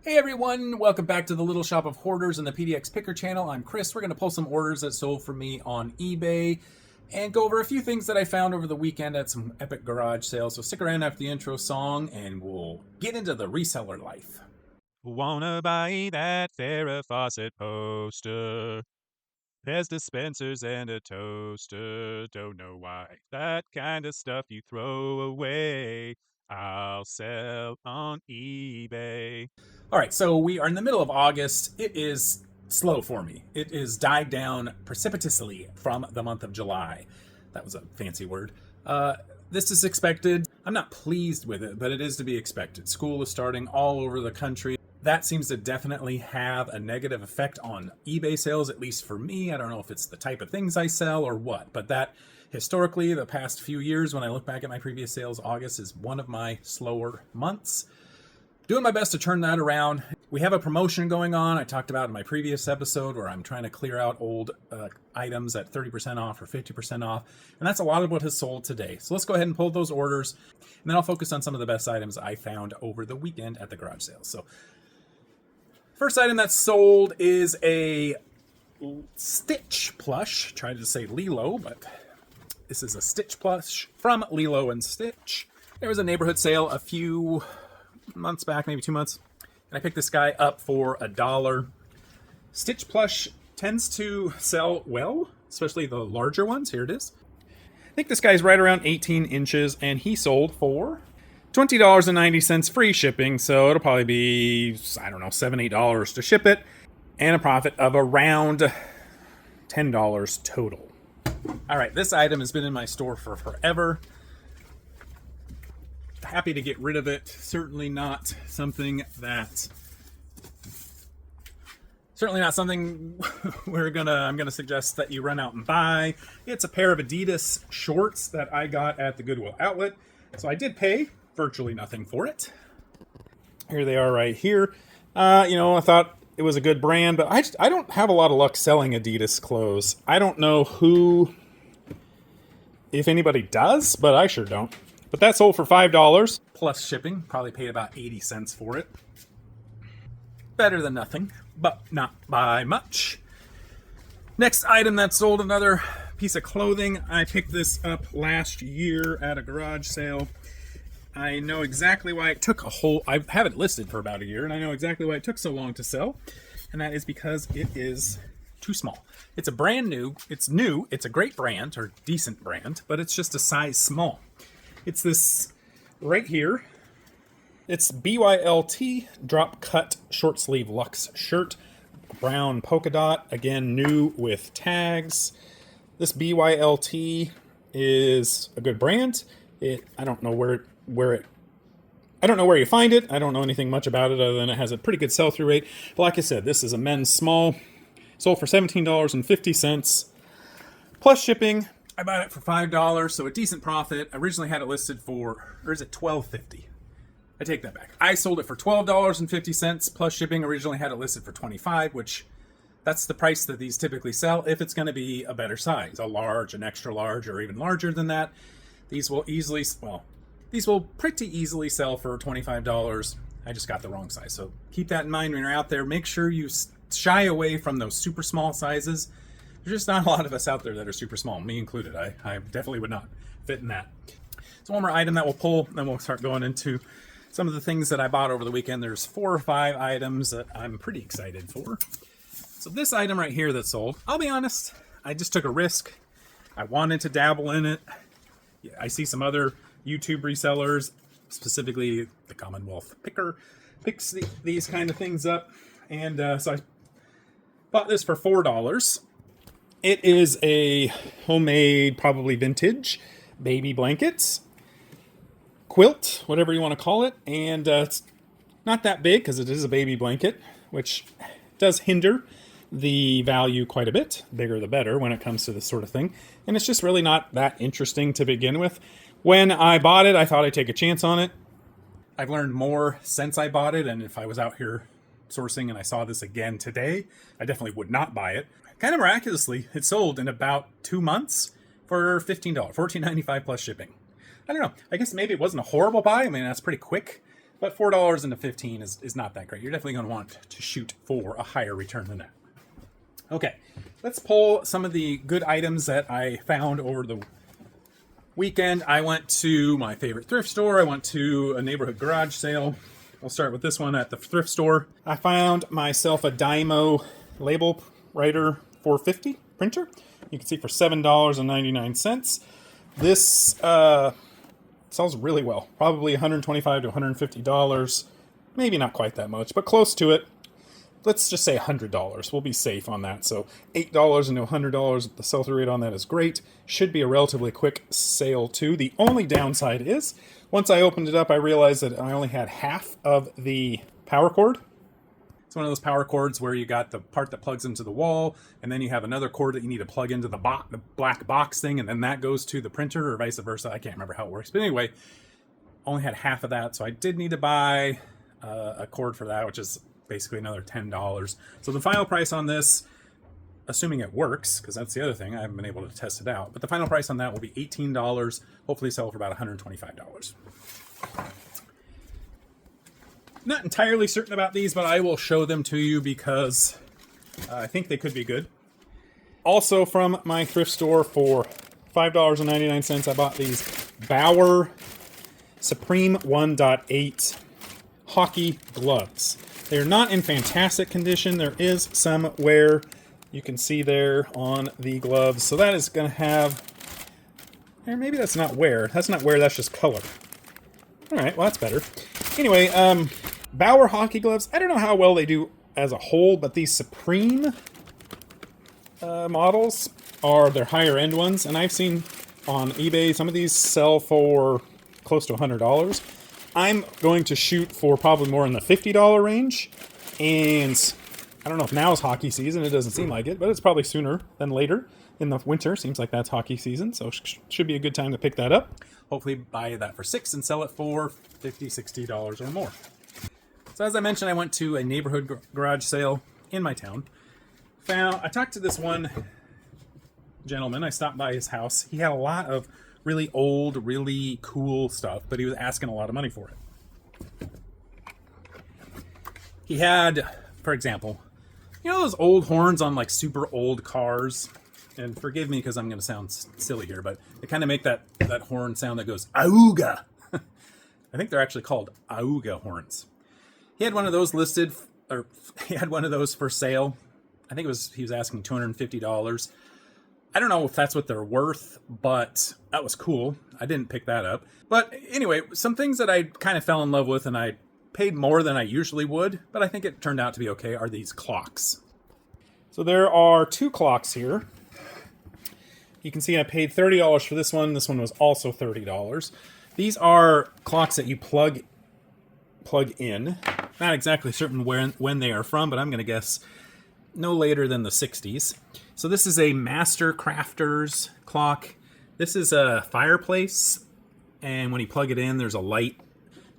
Hey everyone, welcome back to the Little Shop of Hoarders and the PDX Picker channel. I'm Chris. We're going to pull some orders that sold for me on eBay and go over a few things that I found over the weekend at some epic garage sales. So stick around after the intro song and we'll get into the reseller life. Wanna buy that Farrah Fawcett poster? Pez dispensers and a toaster. Don't know why. That kind of stuff you throw away. I'll sell on eBay. All right, so we are in the middle of August. It is slow for me. It is died down precipitously from the month of July. That was a fancy word. This is expected. I'm not pleased with it, but it is to be expected. School is starting all over the country. That seems to definitely have a negative effect on eBay sales, at least for me. I don't know if it's the type of things I sell or what, but that historically, the past few years, when I look back at my previous sales, August is one of my slower months. Doing my best to turn that around. We have a promotion going on. I talked about in my previous episode where I'm trying to clear out old items at 30% off or 50% off. And that's a lot of what has sold today. So let's go ahead and pull those orders. And then I'll focus on some of the best items I found over the weekend at the garage sales. So first item that's sold is a Stitch plush. Tried to say Lilo, but this is a Stitch plush from Lilo and Stitch. There was a neighborhood sale a few months back, maybe 2 months, and I picked this guy up for $1. Stitch plush tends to sell well, especially the larger ones. Here it is. I think this guy's right around 18 inches, and he sold for $20.90 free shipping, so it'll probably be, I don't know, $7, $8 to ship it, and a profit of around $10 total. All right, this item has been in my store for forever. Happy to get rid of it. Certainly not something I'm gonna suggest that you run out and buy. It's a pair of Adidas shorts that I got at the Goodwill outlet. So I did pay virtually nothing for it. Here they are right here. I thought it was a good brand, but I don't have a lot of luck selling Adidas clothes. I don't know if anybody does, but I sure don't. But that sold for $5 plus shipping. Probably paid about 80 cents for it. Better than nothing, but not by much. Next item that sold, another piece of clothing. I picked this up last year at a garage sale. I know exactly why it took I have it listed for about a year, and I know exactly why it took so long to sell. And that is because it is too small. It's a brand new, it's a great brand, or decent brand, but it's just a size small. It's this right here. It's BYLT drop cut short sleeve luxe shirt, brown polka dot, again new with tags. This BYLT is a good brand. I don't know where you find it. I don't know anything much about it other than it has a pretty good sell-through rate. But like I said, this is a men's small. Sold for $17.50 plus shipping. I bought it for $5, so a decent profit. I originally had it listed for, or is it $12.50? I take that back. I sold it for $12.50 plus shipping. Originally had it listed for $25, which that's the price that these typically sell if it's going to be a better size, a large, an extra large, or even larger than that. These will pretty easily sell for $25. I just got the wrong size. So keep that in mind when you're out there. Make sure you shy away from those super small sizes. There's just not a lot of us out there that are super small, me included. I definitely would not fit in that. So one more item that we'll pull, then we'll start going into some of the things that I bought over the weekend. There's 4 or 5 items that I'm pretty excited for. So this item right here that sold, I'll be honest, I just took a risk. I wanted to dabble in it. I see some other YouTube resellers, specifically the Commonwealth Picker, picks these kind of things up. And so I bought this for $4. It is a homemade, probably vintage, baby blankets, quilt, whatever you want to call it. And it's not that big because it is a baby blanket, which does hinder the value quite a bit. Bigger the better when it comes to this sort of thing. And it's just really not that interesting to begin with. When I bought it, I thought I'd take a chance on it. I've learned more since I bought it, and if I was out here sourcing and I saw this again today, I definitely would not buy it. Kind of miraculously, it sold in about 2 months for $15, $14.95 plus shipping. I don't know. I guess maybe it wasn't a horrible buy. I mean, that's pretty quick. But $4 into 15 is not that great. You're definitely going to want to shoot for a higher return than that. Okay, let's pull some of the good items that I found over the weekend. I went to my favorite thrift store. I went to a neighborhood garage sale. I'll start with this one at the thrift store. I found myself a Dymo label writer 450 printer. You can see for $7.99. This sells really well. Probably $125 to $150. Maybe not quite that much, but close to it. Let's just say $100. We'll be safe on that. So $8 into $100, the sell-through rate on that is great. Should be a relatively quick sale too. The only downside is, once I opened it up, I realized that I only had half of the power cord. It's one of those power cords where you got the part that plugs into the wall, and then you have another cord that you need to plug into the black box thing, and then that goes to the printer, or vice versa. I can't remember how it works. But anyway, only had half of that, so I did need to buy a cord for that, which is basically another $10. So the final price on this, assuming it works, because that's the other thing, I haven't been able to test it out, but the final price on that will be $18, hopefully sell for about $125. Not entirely certain about these, but I will show them to you because I think they could be good. Also from my thrift store for $5.99, I bought these Bauer Supreme 1.8 hockey gloves. They're not in fantastic condition. There is some wear you can see there on the gloves. So that is going to have, or maybe that's not wear. That's not wear, that's just color. All right, well, that's better. Anyway, Bauer hockey gloves, I don't know how well they do as a whole, but these Supreme models are their higher end ones, and I've seen on eBay some of these sell for close to $100. I'm going to shoot for probably more in the $50 range, and I don't know if now is hockey season. It doesn't seem like it, but it's probably sooner than later in the winter. Seems like that's hockey season, so should be a good time to pick that up. Hopefully buy that for $6 and sell it for $50, $60 or more. So as I mentioned, I went to a neighborhood garage sale in my town. I talked to this one gentleman. I stopped by his house. He had a lot of really old, really cool stuff, but he was asking a lot of money for it. He had, for example, you know those old horns on like super old cars? And forgive me because I'm going to sound silly here, but they kind of make that horn sound that goes, auga. I think they're actually called auga horns. He had one of those listed, or he had one of those for sale. I think he was asking $250. I don't know if that's what they're worth, but that was cool. I didn't pick that up. But anyway, some things that I kind of fell in love with and I paid more than I usually would, but I think it turned out to be okay, are these clocks. So there are two clocks here. You can see I paid $30 for this one. This one was also $30. These are clocks that you plug in. Not exactly certain when they are from, but I'm going to guess no later than the 60s. So this is a Master Crafters clock. This is a fireplace, and when you plug it in, there's a light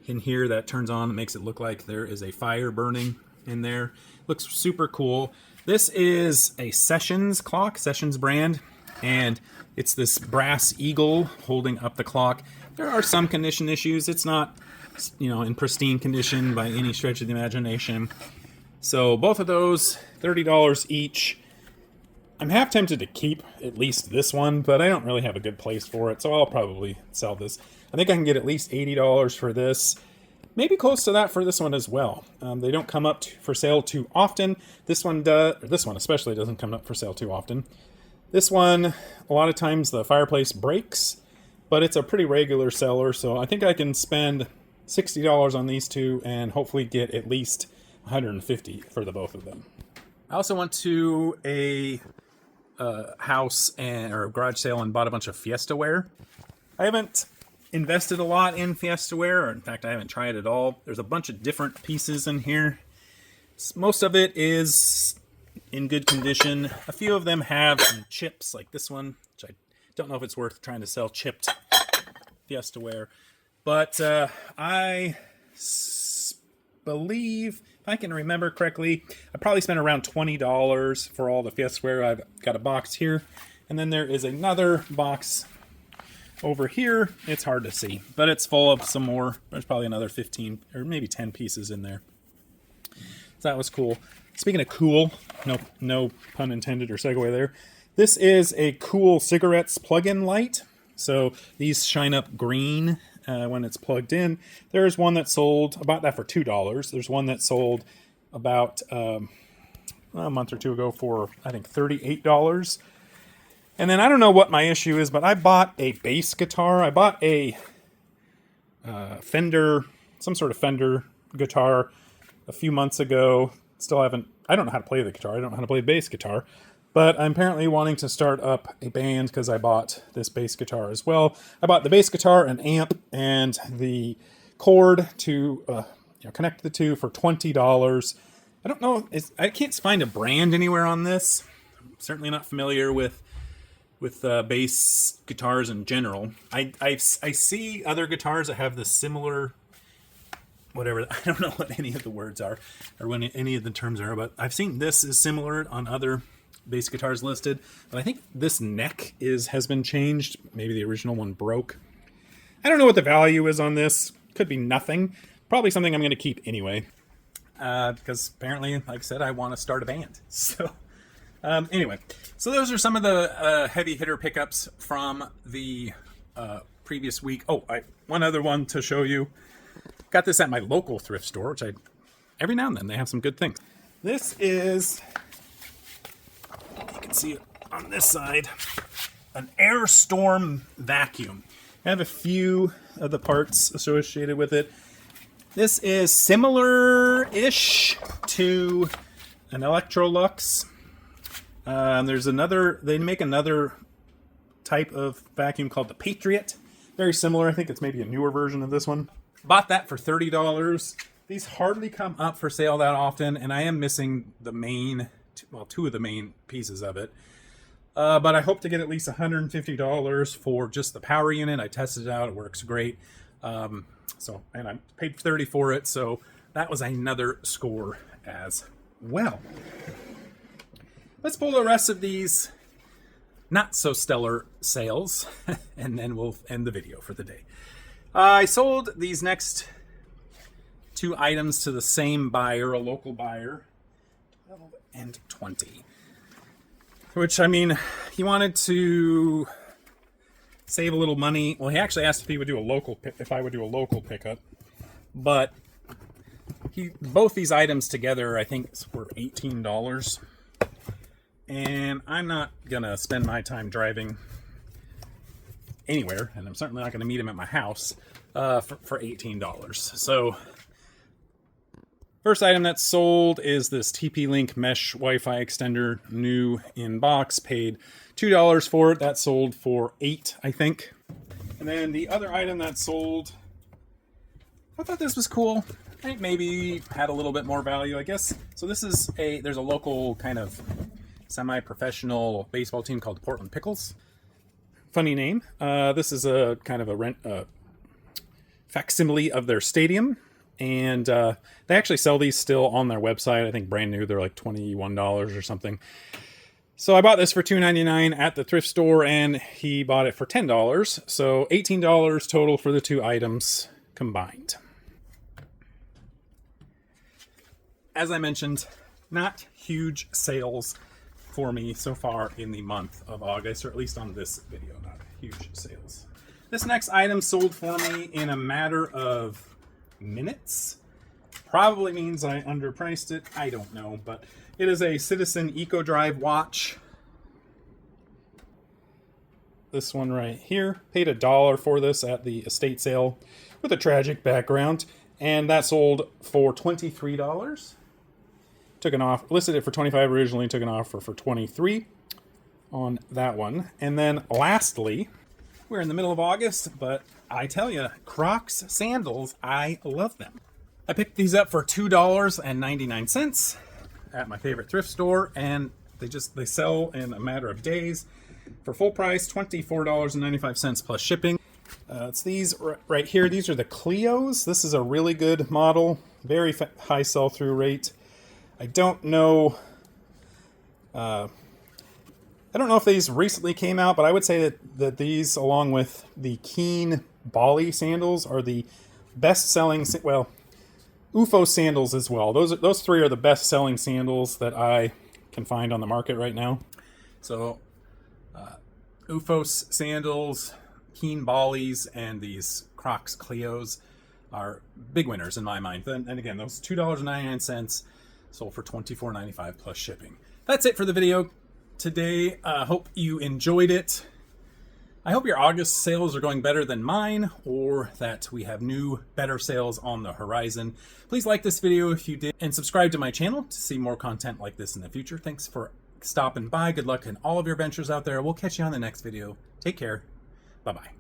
in here that turns on that makes it look like there is a fire burning in there. Looks super cool. This is a Sessions clock, Sessions brand, and it's this brass eagle holding up the clock. There are some condition issues. It's not, in pristine condition by any stretch of the imagination. So both of those, $30 each. I'm half tempted to keep at least this one, but I don't really have a good place for it, so I'll probably sell this. I think I can get at least $80 for this. Maybe close to that for this one as well. They don't come up for sale too often. This one especially doesn't come up for sale too often. This one, a lot of times the fireplace breaks, but it's a pretty regular seller, so I think I can spend $60 on these two and hopefully get at least $150 for the both of them. I also went to a house or a garage sale and bought a bunch of Fiesta ware. I haven't invested a lot in Fiesta ware, or in fact I haven't tried it all. There's a bunch of different pieces in here. Most of it is in good condition. A few of them have some chips, like this one, which I don't know if it's worth trying to sell chipped Fiesta ware. But I believe, if I can remember correctly, I probably spent around $20 for all the Fiesta ware. I've got a box here, and then there is another box Over here, it's hard to see, but it's full of some more. There's probably another 15 or maybe 10 pieces in there. So that was cool. Speaking of cool, no pun intended or segue there. This is a Cool Cigarettes plug-in light. So these shine up green when it's plugged in. There's one that sold, I bought that for $2. There's one that sold about a month or two ago for, I think, $38. And then I don't know what my issue is, but I bought a bass guitar. I bought a Fender, some sort of Fender guitar a few months ago. I don't know how to play the guitar. I don't know how to play bass guitar. But I'm apparently wanting to start up a band because I bought this bass guitar as well. I bought the bass guitar, an amp, and the cord to connect the two for $20. I don't know. I can't find a brand anywhere on this. I'm certainly not familiar with bass guitars in general. I see other guitars that have the similar, whatever, I don't know what any of the words are or when any of the terms are, but I've seen this is similar on other bass guitars listed. But I think this neck has been changed. Maybe the original one broke. I don't know what the value is on this. Could be nothing. Probably something I'm going to keep anyway. Because apparently, like I said, I want to start a band. So anyway, so those are some of the heavy hitter pickups from the previous week. Oh, one other one to show you. Got this at my local thrift store, which every now and then they have some good things. This is, you can see it on this side, an Airstorm vacuum. I have a few of the parts associated with it. This is similar-ish to an Electrolux. They make another type of vacuum called the Patriot. Very similar. I think it's maybe a newer version of this one. Bought that for $30. These hardly come up for sale that often, and I am missing two of the main pieces of it. But I hope to get at least $150 for just the power unit. I tested it out. It works great. And I paid $30 for it, so that was another score as well. Let's pull the rest of these not so stellar sales, and then we'll end the video for the day. I sold these next two items to the same buyer, a local buyer, 12 and 20. Which, I mean, he wanted to save a little money. Well, he actually asked if I would do a local pickup, but both these items together, I think, were $18. And I'm not gonna spend my time driving anywhere, and I'm certainly not gonna meet him at my house for $18. So, first item that's sold is this TP-Link Mesh Wi-Fi extender, new in box. Paid $2 for it. That sold for $8, I think. And then the other item that sold, I thought this was cool. I think maybe had a little bit more value, I guess. So this is there's a local kind of semi-professional baseball team called the Portland Pickles. Funny name. This is a kind of a facsimile of their stadium. And they actually sell these still on their website. I think brand new. They're like $21 or something. So I bought this for $2.99 at the thrift store, and he bought it for $10. So $18 total for the two items combined. As I mentioned, not huge sales for me so far in the month of August, or at least on this video, not huge sales. This next item sold for me in a matter of minutes. Probably means I underpriced it. I don't know, but it is a Citizen EcoDrive watch. This one right here. Paid $1 for this at the estate sale with a tragic background, and that sold for $23. Took an offer, listed it for $25 originally, took an offer for $23 on that one. And then lastly, we're in the middle of August, but I tell you, Crocs sandals, I love them. I picked these up for $2.99 at my favorite thrift store, and they sell in a matter of days for full price, $24.95 plus shipping. It's these right here. These are the Cleos. This is a really good model, very high sell-through rate. I don't know I don't know if these recently came out, but I would say that these, along with the Keen Bali sandals, are the best-selling. Well, UFO sandals as well. Those three are the best-selling sandals that I can find on the market right now. So, UFOS sandals, Keen Balis, and these Crocs Clios are big winners in my mind. And again, those $2.99 sold for $24.95 plus shipping. That's it for the video today. Hope you enjoyed it. I hope your August sales are going better than mine, or that we have new, better sales on the horizon. Please like this video if you did, and subscribe to my channel to see more content like this in the future. Thanks for stopping by. Good luck in all of your ventures out there. We'll catch you on the next video. Take care. Bye-bye.